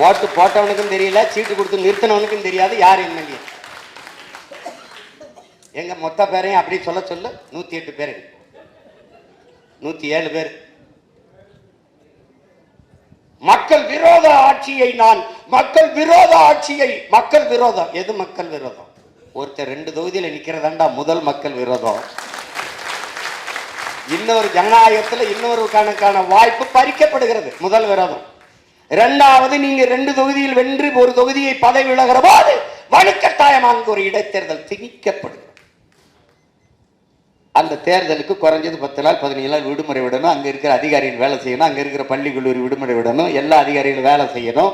ஓட்டு போட்டவனுக்கும் தெரியல, சீட்டு கொடுத்து நிறுத்தினவனுக்கும் தெரியாது யார் எம்எல்ஏ. எங்க மொத்த பேரையும் அப்படி சொல்ல 108 பேர், 107 பேர். மக்கள் விரோத ஆட்சியை மக்கள் விரோத ஆட்சியை, மக்கள் விரோதம். எது மக்கள் விரோதம்? ஒருத்தர் 2 தொகுதியில நிக்கிறதாண்டா முதல் மக்கள் விரோதம். இன்னொரு ஜனநாயகத்தில் இன்னொரு கணக்கான வாய்ப்பு பறிக்கப்படுகிறது, முதல் விரோதம். இரண்டாவது, நீங்க 2 தொகுதியில் வென்று ஒரு தொகுதியை பதவி விலகிற போது வலுக்கட்டாயமாக ஒரு இடைத்தேர்தல் திணிக்கப்படுகிறது. அந்த தேர்தலுக்கு குறைஞ்சது 10 நாள் 15 நாள் விடுமுறை விடணும். அங்க இருக்கிற அதிகாரிகள் வேலை செய்யணும், அங்க இருக்கிற பள்ளி கல்லூரி விடுமுறை விடணும், எல்லா அதிகாரிகளும் வேலை செய்யணும்.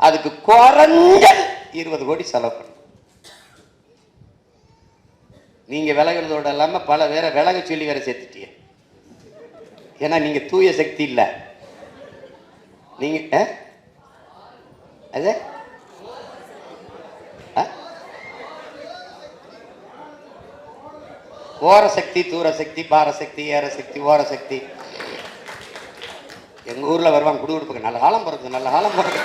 அதுக்கு குறைஞ்சது 20 கோடி செலவு பண்ணணும். நீங்க விலகிறதோட இல்லாம பல பேரை விலக சொல்லி வேற சேர்த்துட்டீங்க. ஏன்னா நீங்க தூய சக்தி இல்லை. நீங்க அது ஓரசக்தி, தூரசக்தி, பாரசக்தி, ஏரசக்தி, ஓரசக்தி. எங்க ஊர்ல வருவாங்க குடு கொடுப்புக்கு, நல்ல காலம் பிறகு நல்ல காலம் பிறகு.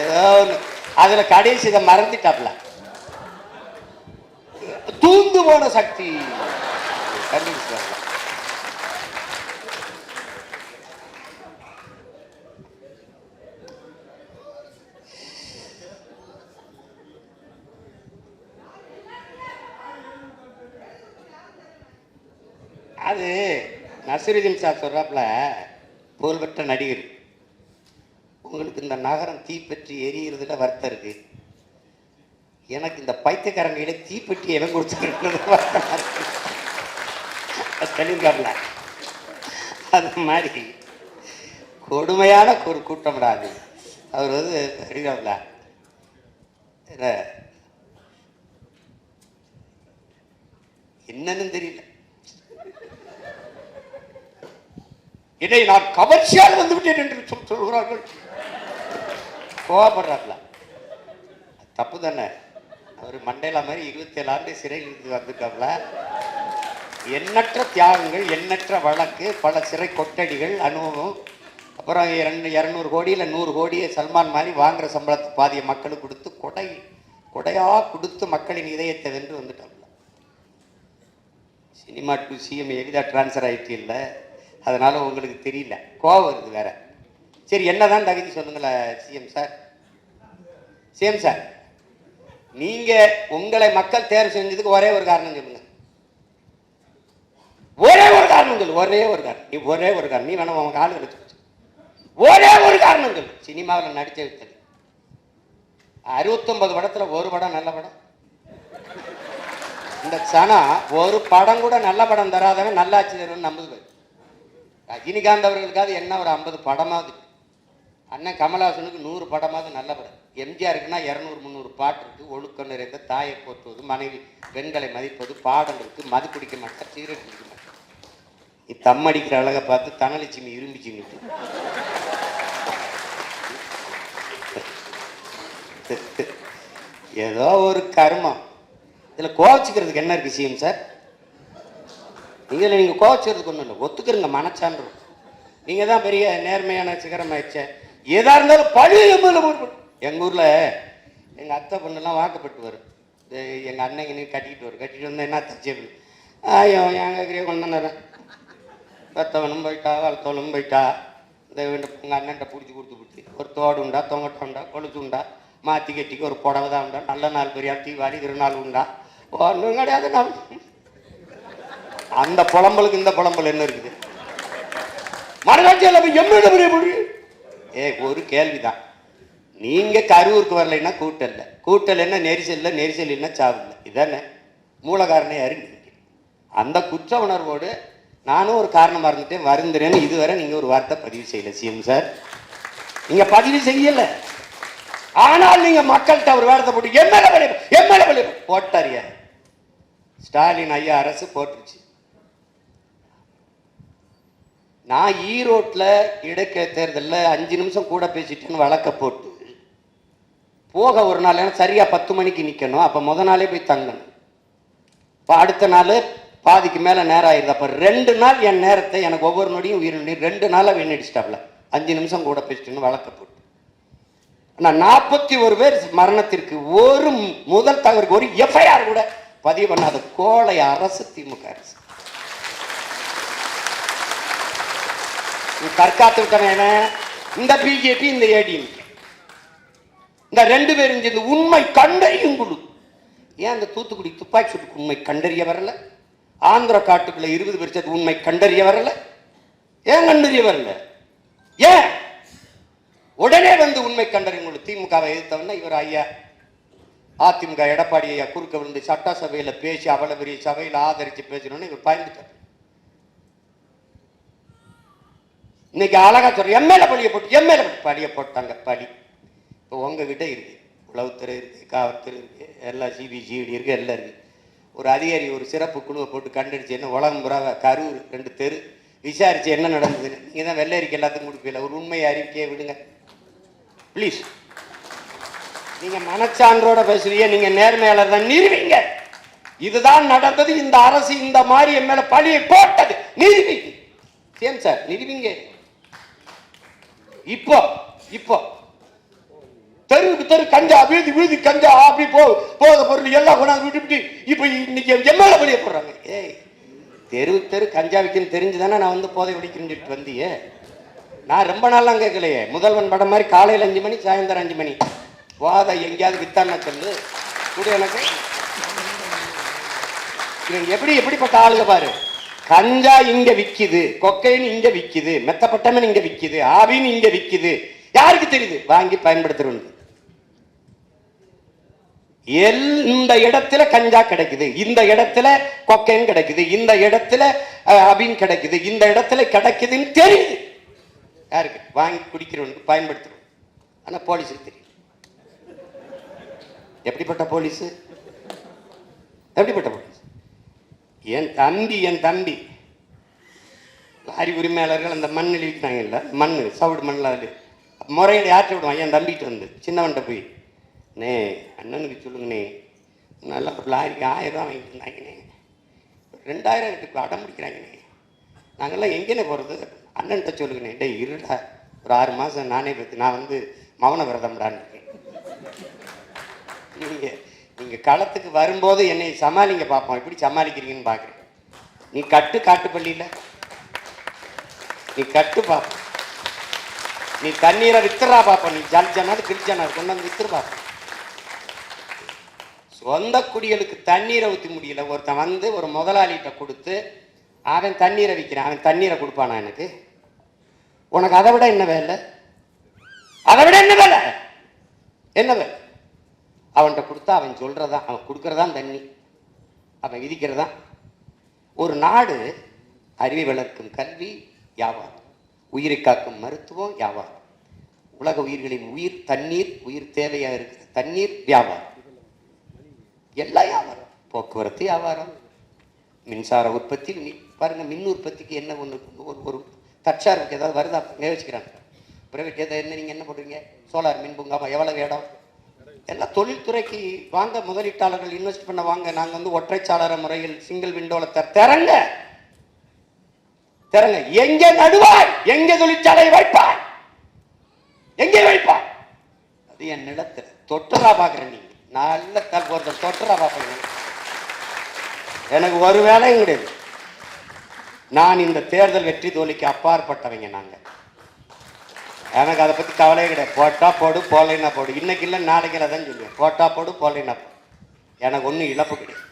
ஏதோ அதுல கடைசி இதை மறந்துட்டாப்ல, தூந்து போன சக்தி கண்டுபிடிச்சாங்க. அது நசீருதீன் சார் சொல்றாப்புல, புகழ்பெற்ற நடிகர், இந்த நகரம் தீப்பற்றி எரியிறதுல வருத்தம் இருக்கு. எனக்கு இந்த பைத்தியக்காரன் கையில தீப்பெட்டி எவன் கொடுத்துருக்கிறது தெளிவாப்ல. அது மாதிரி கொடுமையான ஒரு கூட்டம்டாது. அவர் வந்து தெளிவாப்ல என்னன்னு தெரியல. இதை நான் கவர்ச்சியால் வந்து விட்டேன் என்று சொல்கிறார்கள். கோவப்படுறாப்ல. தப்பு தானே. அவர் மண்டேலா மாதிரி 27 ஆண்டு சிறையில் இருந்து வந்திருக்காப்ல. எண்ணற்ற தியாகங்கள், எண்ணற்ற வழக்கு, பல சிறை கொட்டடிகள், அனுபவம். அப்புறம் 200 கோடி இல்லை 100 கோடியை சல்மான் மாதிரி வாங்குற சம்பளத்தை பாதிய மக்களுக்கு கொடுத்து கொடையா கொடுத்து மக்களின் இதயத்தை வென்று வந்துட்டாப்ல. சினிமா டு சிஎம் எளிதாக டிரான்ஸ்ஃபர் ஆகிட்டு இல்லை, அதனால உங்களுக்கு தெரியல, கோவம் வருது வேற. சரி, என்னதான் தகுதி சொல்லுங்களேன் சிஎம் சார். சிஎம் சார், நீங்க உங்களை மக்கள் தேர்வு செஞ்சதுக்கு ஒரே ஒரு காரணம் சொல்லுங்க. ஒரே ஒரு காரணம் சொல்லு. ஒரே ஒரு காரணம். நீ ஒரே ஒரு காரணம். நீ வேணா உங்க ஆளு எடுத்து ஒரே ஒரு காரணம் சொல்லு. சினிமாவில் நடிச்ச விட்டது 69 படத்துல ஒரு படம் நல்ல படம். இந்த சனா ஒரு படம் கூட நல்ல படம் தராதவன் நல்லாட்சி தருவன் நம்புது. ரஜினிகாந்த் அவர்களுக்காவது என்ன ஒரு 50 படமாவது, அண்ணன் கமலஹாசனுக்கு 100 படமாவது நல்ல படம். எம்ஜிஆருக்குன்னா 200-300 பாட்டு இருக்கு. ஒழுக்கம் நிறைந்த, தாயை போற்றுவது, மனைவி பெண்களை மதிப்பது, பாடல் இருக்கு. மது குடிக்க மாட்டேன், சீரட் குடிக்க மாட்டேன். தம் அடிக்கிற அழகை பார்த்து தனலட்சுமி இரும்பிச்சுன்னு ஏதோ ஒரு கர்மம். இதுல கோவச்சுக்கிறதுக்கு என்ன இருக்கு சிஎம் சார்? நீங்க கோவச்சுக்கிறதுக்கு ஒன்றும் இல்லை, ஒத்துக்கிறங்க, மனச்சான்று. நீங்க தான் பெரிய நேர்மையான சிகரம் ஆயிடுச்ச. எதா இருந்தாலும் பழைய எங்க ஊர்ல எங்க அத்தை பொண்ணெல்லாம் வாக்கப்பட்டு வரும். எங்க அண்ணங்க கட்டிக்கிட்டு வரும். கட்டிட்டு வந்தா என்ன தச்சு ஐயோ எங்க கொண்டு நேரம் பெத்தவனும் போயிட்டா, வளர்த்தவனும் போயிட்டா. இந்த உங்க அண்ணன்ட்ட பிடிச்சி கொடுத்து பிடிச்சி ஒரு தோடு உண்டா, தொங்கட்ட உண்டா, கொழுத்து உண்டா, மாற்றி கட்டிக்கு ஒரு புடவை தான் உண்டா, நல்ல நாள் பெரியா, தீபாவளி திருநாள் உண்டா, ஒன்றும் கிடையாது. நான் அந்த புலம்பலுக்கு இந்த புலம்பல் என்ன இருக்குது? மனசாட்சி எம்மிட முடியும். ஒரு கேள்விதான். நீங்க கரூருக்கு வரலைன்னா கூட்டல்ல, கூட்டல் என்ன நெரிசல்ல, நெரிசல் என்ன சாவில்ல. இதானே மூல காரணம் யாரு? அந்த குற்ற உணர்வோடு நானும் ஒரு காரணமா இருந்துட்டேன், வருந்துறேன்னு இதுவரை நீங்க ஒரு வார்த்தை பதிவு செய்யல சிஎம் சார். நீங்க பதிவு செய்யல. ஆனால் நீங்க மக்கள்கிட்ட ஒரு வார்த்தை போட்டு எம்எல்ஏ போட்டாரியா? ஸ்டாலின் ஐயா அரசு போட்டுருச்சு. நான் ஈரோட்டில் இடைக்க தேர்தலில் 5 நிமிஷம் கூட பேசிட்டேன்னு வழக்க போட்டு போக ஒரு நாள் சரியா 10 மணிக்கு நிற்கணும். அப்போ முத நாளே போய் தங்கணும். இப்போ அடுத்த நாள் பாதிக்கு மேலே நேரம் ஆயிடுது. அப்போ 2 நாள் என் நேரத்தை எனக்கு ஒவ்வொரு நொடியும் உயிர் 2 நாளாக வீணடிச்சிட்டாப்ல. 5 நிமிஷம் கூட பேசிட்டேன்னு வழக்க போட்டு. ஆனால் 41 பேர் மரணத்திற்கு ஒரு முதல் தகவலுக்கு ஒரு எஃப்ஐஆர் கூட பதிவு பண்ணாத கோழை அரசு திமுக அரசு. தற்காத்து விட்டன இந்த பிஜேபி, இந்த ஏடிஎம்கே, இந்த 2 பேரும் சேர்ந்து உண்மை கண்டறியும் குழு. ஏன் அந்த தூத்துக்குடி துப்பாக்கி சூட்டுக்கு உண்மை கண்டறிய வரல? ஆந்திர காட்டுக்குள்ள 20 பேர் சேர்த்து உண்மை கண்டறிய வரல? ஏன் கண்டறிய வரல? ஏன் உடனே வந்து உண்மை கண்டறியும் குழு? திமுகவை எதிர்த்தவன இவர் ஐயா அதிமுக எடப்பாடி ஐயா குறுக்க விழுந்து சட்டசபையில பேசி அவ்வளவு பெரிய சபையில் ஆதரிச்சு பேசணும்னு இவர் பயந்துட்டார். இன்னைக்கு அழகா சொல்ற எம்எல்ஏ பழிய போட்டாங்க. பழி இப்போ உங்ககிட்ட இருக்கு, உளவுத்துறை இருக்கு, காவல்துறை இருக்கு, எல்லாம் சிபிசிஐடி இருக்கு, எல்லாம் இருக்கு. ஒரு அதிகாரி ஒரு சிறப்பு குழுவை போட்டு கண்டடிச்சு என்ன உலகம் புறாவை கரூர் 2 தெரு விசாரிச்சு என்ன நடந்ததுன்னு நீங்க தான் வெள்ளரிக்கை எல்லாத்துக்கும் கொடுக்கல. ஒரு உண்மை அறிக்கையை விடுங்க பிளீஸ். நீங்க மனச்சான்றோட பேசுறீங்க, நீங்க நேர்மையாளர் தான், நிறுவீங்க. இதுதான் நடந்தது, இந்த அரசு இந்த மாதிரி என் மேல பழியை போட்டது, நிறுவீங்க. ஏன் சார் நிறுவீங்க? இப்போ தெருவுக்கு தெரு கஞ்சா, வீதி வீதி கஞ்சா, அப்படி போத பொருள் எல்லாம் கொண்டாந்து விட்டு இப்ப இன்னைக்கு எம்எல்ஏ வெளியே போடுறாங்க. ஏய், தெருவுக்கு தெரு கஞ்சா விற்கன்னு தெரிஞ்சுதானே நான் வந்து போதை வெடிக்கணும்னு சொல்லிட்டு வந்தியே. நான் ரொம்ப நாள்லாம் கேட்கலையே. முதல்வன் படம் மாதிரி காலையில் 5 மணி, சாயந்தரம் 5 மணி போதை எங்கேயாவது வித்தான்னா சொல்லு கூட எனக்கு. எப்படிப்பட்ட ஆளுங்க பாரு. கஞ்சா இங்க விக்குது, கொக்கைன் இங்க விக்குது, மெத்தப்பட்டமன் இங்க விக்குது, ஆவின் இங்க விக்குது, யாருக்கு தெரியுது? வாங்கி பயன்படுத்துறோம். இந்த இடத்துல கஞ்சா கிடைக்குது, இந்த இடத்துல கொக்கைன் கிடைக்குது, இந்த இடத்துல அபின் கிடைக்குது, இந்த இடத்துல கிடைக்குதுன்னு தெரியுது. யாருக்கு? வாங்கி குடிக்கிறவனுக்கு, பயன்படுத்துறோம். ஆனா போலீஸுக்கு தெரியும். எப்படிப்பட்ட போலீஸ்? எப்படிப்பட்ட போலீஸ்? என் தம்பி லாரி உரிமையாளர்கள் அந்த மண் இழிக்கிறாங்க இல்லை, மண் சவுடு மண்ணில் அது முறையில் யார்கிட்ட விடுவான்? என் தம்பிட்டு வந்து சின்னவன்ட்ட போய், நே அண்ணனுக்கு சொல்லுங்கண்ணே, நல்லா ஒரு லாரிக்கு 1000 ரூபா வாங்கிட்டு இருந்தாங்கண்ணே, 2000 எனக்கு அடம் முடிக்கிறாங்கண்ணே, நாங்கள்லாம் எங்கேனே போகிறது, அண்ணன்கிட்ட சொல்லுங்கண்ணே. டே இருடா, ஒரு 6 மாதம் நானே பற்றி நான் வந்து மௌன விரதம்டான்னு இருக்கேன். நீங்கள் களத்துக்கு வரும்போது என்னை சமாளிங்க பார்ப்போம், எப்படி சமாளிக்கிறீங்கன்னு பார்க்குறேன். நீ காட்டு பள்ளியில் நீ கட்டு பார்ப்போம், நீ தண்ணீரை வித்துறா பார்ப்போம், நீ ஜல்ஜனாது கிழிச்சனாது கொண்டு வந்து வித்துரு பார்ப்போம். சொந்த குடிகளுக்கு தண்ணீரை ஊற்றி முடியல, ஒருத்தன் வந்து ஒரு முதலாளிகிட்ட கொடுத்து அவன் தண்ணீரை விற்கிறான், அவன் தண்ணீரை கொடுப்பானா எனக்கு? உனக்கு அதை விட என்ன வேலை? அதை விட என்ன வேலை? என்ன வேலை? அவன்கிட்ட கொடுத்தா அவன் சொல்றதான், அவன் கொடுக்கறதான் தண்ணி, அவன் விதிக்கிறதான். ஒரு நாடு அறிவை வளர்க்கும் கல்வி வியாபாரம், உயிரை காக்கும் மருத்துவம் வியாபாரம், உலக உயிர்களின் உயிர் தண்ணீர், உயிர் தேவையா இருக்கிற தண்ணீர் வியாபாரம், எல்லாம் வியாபாரம். போக்குவரத்து வியாபாரம், மின்சார உற்பத்தி. பாருங்க, மின் உற்பத்திக்கு என்ன ஒன்று, ஒரு தற்சார்புக்கு ஏதாவது வருதா? யோசிக்கிறாங்க. பிரைவேட் ஏதாவது என்ன, நீங்கள் என்ன பண்ணுறீங்க? சோலார் மின் பூங்காமா, எவ்வளவு இடம்? எல்லாம் தொழில்துறைக்கு வாங்க, முதலீட்டாளர்கள் இன்வெஸ்ட் பண்ண வாங்க. நாங்கள் வந்து ஒற்றைச்சாளர முறையில் சிங்கிள் விண்டோல திறங்க. எங்கே நடுவாய்? எங்கே தொழிற்சாலை வைப்பாய்? எங்கே வைப்பாய்? அது என் நிலத்தில் தொட்டுரா பார்க்குறேன். நீங்க நல்ல ஒருத்தர் தொட்டுரா பார்ப்பீங்க. எனக்கு ஒரு வேலையும் கிடையாது. நான் இந்த தேர்தல் வெற்றி தோல்விக்கு அப்பாற்பட்டவங்க. நாங்கள் எனக்கு அதை பற்றி கவலையே கிடையாது. போட்டா போடு, போலைன்னா போடு. இன்னைக்கு இல்லை நாளைக்கு இல்லை தான் சொல்லுவேன். போட்டா போடு, போலைன்னா போடு. எனக்கு ஒன்றும் இழப்பு கிடையாது.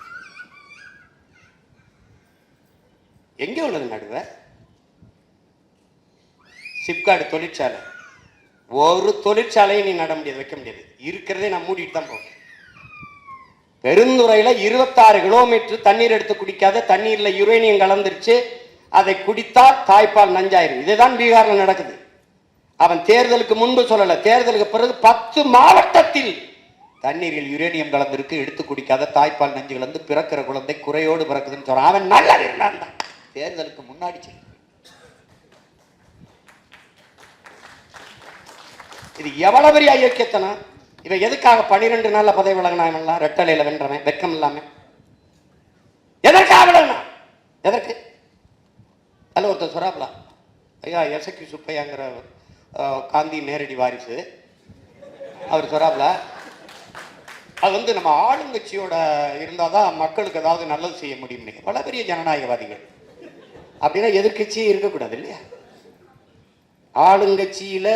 எங்கே உள்ளது நடுவே? சிப்காட் தொழிற்சாலை, ஒரு தொழிற்சாலையை நீ நட முடியாது, வைக்க முடியாது. இருக்கிறதே நான் மூடிட்டு தான் போவேன். பெருந்துறையில 26 கிலோமீட்டர் தண்ணீர் எடுத்து குடிக்காத தண்ணீர்ல யுரேனியம் கலந்துருச்சு. அதை குடித்தால் தாய்ப்பால் நஞ்சாயிரும். இதுதான் பீகார்ல நடக்குது. அவன் தேர்தலுக்கு முன்பு சொல்லல, தேர்தலுக்கு பிறகு 10 மாவட்டத்தில் தண்ணீரில் யுரேனியம் கலந்திருக்கு, எடுத்து குடிக்காத தாய்ப்பால் நஞ்சு கலந்து பிறக்கிற குழந்தை குறையோடு பிறக்குதுன்னு சொல்றான். அவன் நல்லது இருந்தான். தேர்தலுக்கு முன்னாடி சொல்லு. இது எவ்வளவு பெரிய ஐக்கியத்தனம்! இவன் எதுக்காக 12 நாள்ல பதவி விலகினான்? ரெட்டலையில வென்றவன், வெக்கம் இல்லாம எதற்காக விலகினான்? எதற்கு? அல்ல ஒருத்தர் சொராப்லா, ஐயா எசக்கி சுப்பையாங்கிற காந்தி நேரடி வாரிசு, அவர் சொராப்லா, அது வந்து நம்ம ஆளுங்கட்சியோட இருந்தாதான் மக்களுக்கு ஏதாவது நல்லது செய்ய முடியும். பல பெரிய ஜனநாயகவாதிகள் அப்படின்னா எதிர்கட்சியே இருக்கக்கூடாது இல்லையா? ஆளுங்கட்சியில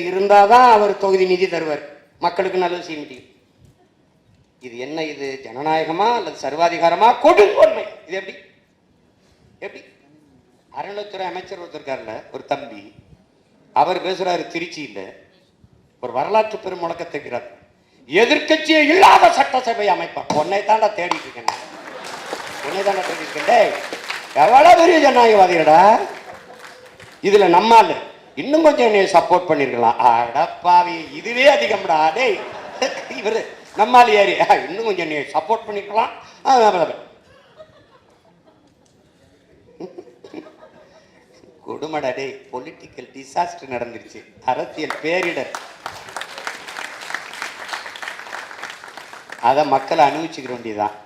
இருந்தாதான் அவர் தொகுதி நிதி தருவார், மக்களுக்கு நல்லது செய்ய முடியும். இது என்ன? இது ஜனநாயகமா அல்லது சர்வாதிகாரமா? கொடுங்கோன்மை. இது எப்படி? எப்படி? அறநிலைத்துறை அமைச்சர் ஒருத்தர் இருக்கார்ல, ஒரு தம்பி, அவர் பேசுறாரு திருச்சியில, ஒரு வரலாற்று பெரும் முழக்கத்தை இருக்கிறார். எதிர்கட்சியே இல்லாத சட்டசபை அமைப்பான். உன்னை தாண்டா தேடிட்டு இருக்கேன், உன்னை தாண்டா தேடிட்டு இருக்கேன். எவ்வளவு பெரிய ஜனநாயகவாதிகளா! இதுல நம்மால இன்னும் கொஞ்சம் என்னைய சப்போர்ட் பண்ணிருக்கலாம். அடப்பாவி, இதுவே அதிகம்டா. டேய், இவரு நம்மால ஏறி இன்னும் கொஞ்சம் என்னைய சப்போர்ட் பண்ணிருக்கலாம். கொடுமடா டேய், பொலிட்டிக்கல் டிசாஸ்டர் நடந்துருச்சு, அரசியல் பேரிடர். அதை மக்களை அனுபவிச்சுக்கிற வேண்டியதான்.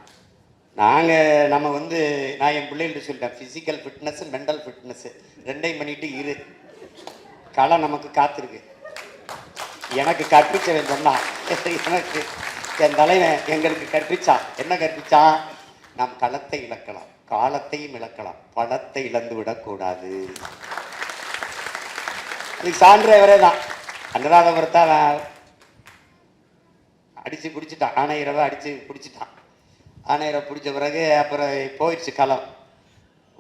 நம்ம வந்து நான் என் பிள்ளைகிட்ட சொல்லிட்டேன், ஃபிசிக்கல் ஃபிட்னஸ் மென்டல் ஃபிட்னஸ் ரெண்டையும் பண்ணிட்டு இரு, களை நமக்கு காத்திருக்கு. எனக்கு கற்பிச்சவன் சொன்னான், எனக்கு என் தலைவன் எங்களுக்கு கற்பிச்சான். என்ன கற்பிச்சான்? நாம் களத்தை இழக்கலாம், காலத்தையும் இழக்கலாம், பணத்தை இழந்து விடக்கூடாது. அதுக்கு சான்றவரே தான். அனுராதபுரத்தை அடிச்சு பிடிச்சிட்டான், ஆணையரவை அடிச்சு பிடிச்சிட்டான். ஆணையரை பிடிச்ச பிறகு அப்புறம் போயிடுச்சு களம்.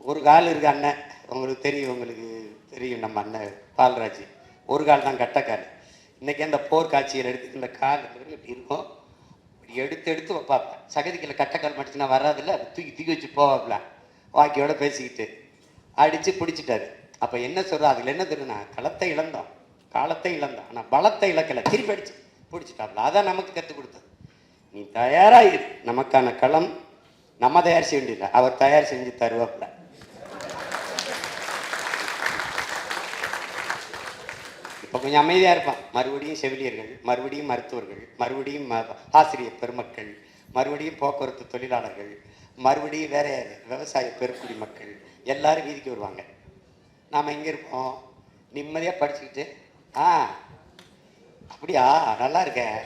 ஒரு கால் இருக்கு அண்ணன், உங்களுக்கு தெரியும் நம்ம அண்ணன் பால்ராஜ், ஒரு கால் தான் கட்டக்கால். இன்னைக்கு அந்த போர் காட்சியில் எடுத்து இந்த கால் இப்படி இருக்கும், இப்படி எடுத்து எடுத்து வைப்பாப்பேன். சகதிக்கில் கட்டக்கால் மடிச்சுனா வராதுல்ல, அதை தூக்கி தூக்கி வச்சு போவாப்ல. வாக்கியோட பேசிக்கிட்டு அடித்து பிடிச்சிட்டாரு. அப்போ என்ன சொல்கிறோம், அதில் என்ன தெரியுதுன்னா, களத்தை இழந்தோம், காலத்தை இழந்தோம், ஆனால் பலத்தை இழக்கலை, திருப்பி அடிச்சு பிடிச்சிட்டாப்ல. அதான் நமக்கு கற்றுக் கொடுத்தது. நீ தயாராக இரு, நமக்கான களம் நம்ம தயார் செய்ய வேண்டியதில்லை, அவர் தயார் செஞ்சு தருவாப்ல. இப்போ கொஞ்சம் அமைதியாக இருப்பான். மறுபடியும் செவிலியர்கள், மறுபடியும் மருத்துவர்கள், மறுபடியும் ஆசிரியர் பெருமக்கள், மறுபடியும் போக்குவரத்து தொழிலாளர்கள், மறுபடியும் வேற விவசாய பெருக்குடி மக்கள் எல்லாரும் வீதிக்கு வருவாங்க. நாம் எங்கே இருப்போம், நிம்மதியாக படிச்சுக்கிட்டு, அப்படியா நல்லா இருக்கேன்